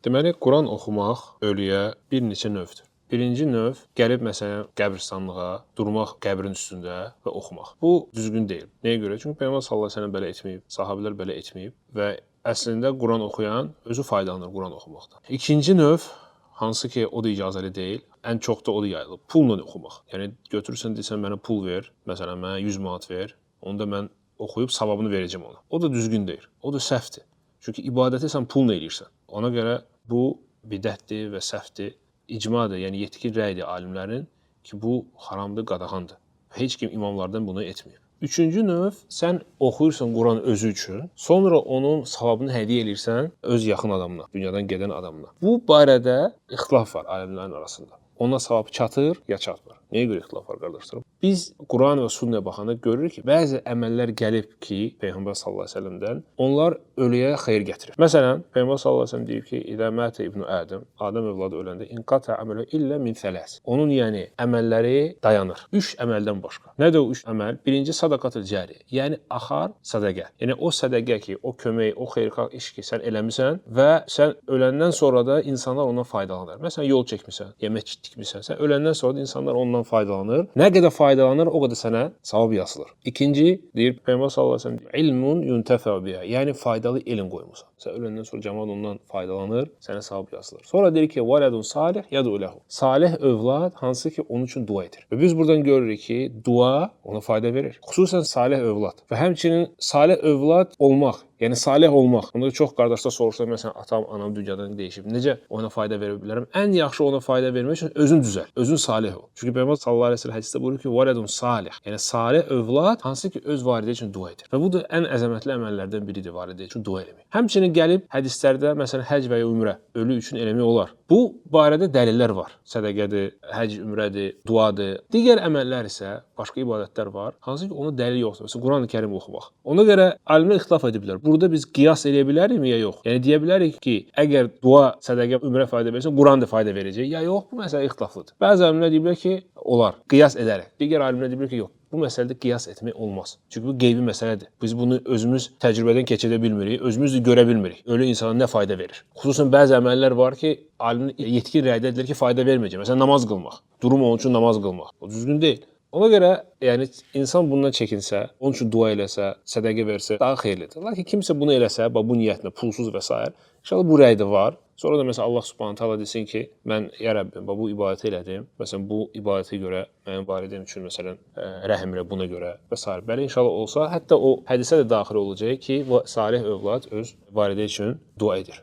Deməli, Quran oxumaq ölüyə bir neçə növdür. Birinci növ gəlib məsələn qəbirstanlığa, durmaq qəbrin üstündə və oxumaq. Bu düzgün deyil. Nəyə görə? Çünki Peyğəmbər sallallahu əleyhi və səlləm belə etməyib, sahabelər belə etməyib və əslində Quran oxuyan özü faydalanır Quran oxumaqdan. İkinci növ hansı ki o da icazəli deyil, ən çox da o da yayılıb. Pulla oxumaq. Yəni götürürsən desən mənə pul ver, məsələn mənə 100 manat ver, onda mən oxuyub savabını verəcəm ona. O da düzgün deyil. O da səhvdir. Çünki ibadəti sən pulla eləyirsən. Ona görə bu bidətdir və səhvdir. İcmadır, yəni yetkin rəydir alimlərin ki, bu haramdır, qadağandır. Heç kim imamlardan bunu etmir. Üçüncü növ, sən oxuyursan Quran özü üçün, sonra onun savabını hədiyyə edirsən öz yaxın adamına, dünyadan gedən adamına. Bu barədə ixtilaf var alimlərin arasında. Ona savab çatır, ya çatmır. Nəyə görə ixtilaf var, qardaşlarım? Biz Quran və sünnəyə baxanda görürük ki, bəzi əməllər gəlib ki, Peyğəmbər sallallahu əleyhi və səlləmdən, onlar ölüyə xeyir gətirir. Məsələn, Peyğəmbər sallallahu əleyhi və səlləm deyir ki, "İzə mətə ibnu Ədəm", Adəm övladı öləndə, "İnqata əməlu illə min thələs". Onun yəni əməlləri dayanır. 3 əməldən başqa. Nədir o 3 əməl? Birinci sadaqatul cari, yəni axar sədaqə. Yəni o sədaqə ki, o kömək, o xeyirxah iş ki, sən eləmisən və sən öləndən sonra da insanlar ondan faydalanır. Məsələn, yol çəkmisən, yemək tikmisən, sən öləndən sonra da insanlar ondan faydalanır. Nə qədər faydalanır, o qədər sənə savab yazılır. İkinci, deyir Peyğəmbər sallallahu əleyhi və səlləm, "İlmun yuntəfə biha", yəni faydalı elm qoymusan. Sən öləndən sonra cəmaət ondan faydalanır, sənə savab yazılır. Sonra deyir ki, "Valadun salih yad'u lehu". Salih övlad hansı ki onun üçün dua edir. Və biz buradan görürük ki, dua ona fayda verir. Xüsusən salih övlad və həmçinin salih övlad olmaq, yəni salih olmaq. Onda çox qardaşlar soruşurlar, məsələn, atam, anam dünyadan dəyişib. Necə ona fayda verə bilərəm? Ən yaxşı ona fayda vermək üçün özün düzəl, özün salih ol. Çünki Peyğəmbər sallallahu əleyhi və səlləm hədisdə buyurur ki, "Valadun salih", yəni salih övlad hansı ki öz valideyn üçün dua edir. Və bu da ən əzəmətli əməllərdən biridir, valideyn üçün dua etmək. Həmçinin gəlib hədislərdə məsələn həcc və ya ümrə ölü üçün eləmək olar. Bu barədə dəlillər var. Sədaqədir, həcc, ümrədir, duadır. Digər əməllər isə başqa ibadətlər var, hansı ki ona dəlil yoxdur. Məsələn, Qurani-Kərim oxumaq. Ona görə alimlər ixtilaf ediblər. Burada biz qiyas edə bilərikmi ya yox? Yəni deyə bilərik ki, əgər dua, sədaqə, ümrə fayda versə, Quran da fayda verəcək ya yox? Bu məsələ ixtilaflıdır. Bəzi alimlər deyiblər ki, olar, qiyas edərək. Digər alimlər deyiblər ki, yox. Bu məsələdə qiyas etmək olmaz. Çünki bu qeybi məsələdir. Biz bunu özümüz təcrübədən keçirə bilmirik, özümüz də görə bilmirik. Ölü insana nə fayda verir? Xüsusən bəzi əməllər var ki, alimlər yetkin rəydədirlər ki, fayda verməyəcək. Məsələn, namaz qılmaq. Durum onun üçün namaz qılmaq. O düzgün deyil. Ona görə yəni insan bundan çəkinsə, onun üçün dua eləsə, sədaqə versə daha xeyirlidir. Lakin kimsə bunu eləsə, bu niyyətlə pulsuz və s. İnşallah bu rəydə var. Sonra da məsələn Allah Subhanahu taala desin ki, mən ya Rəbbim bu ibadəti elədim. Məsələn bu ibadətə görə mənim valideyn üçün məsələn rəhm elə buna görə və s. Belə inşallah olsa, hətta o hədisə də daxil olacaq ki, salih övlad öz valideyn üçün dua edir.